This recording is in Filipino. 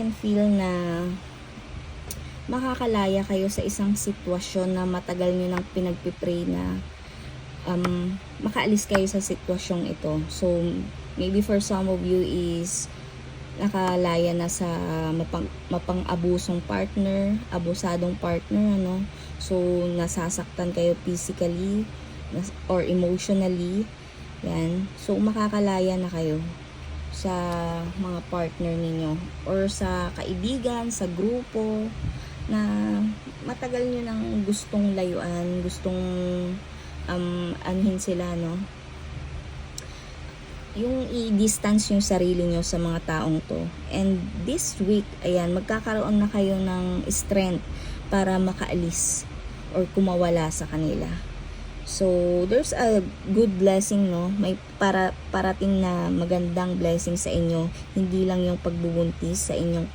can feel na makakalaya kayo sa isang sitwasyon na matagal nyo nang pinagpipray na makaalis kayo sa sitwasyong ito. So, maybe for some of you is nakalaya na sa mapang-abusong partner, abusadong partner, ano. So, nasasaktan kayo physically or emotionally. Yan. So, makakalaya na kayo sa mga partner ninyo or sa kaibigan, sa grupo na matagal nyo nang gustong layuan, gustong anhin sila, no? Yung i-distance yung sarili nyo sa mga taong to. And this week, ayan, magkakaroon na kayo ng strength para makaalis or kumawala sa kanila. So, there's a good blessing, no? May parating na magandang blessing sa inyo. Hindi lang yung pagbubuntis sa inyong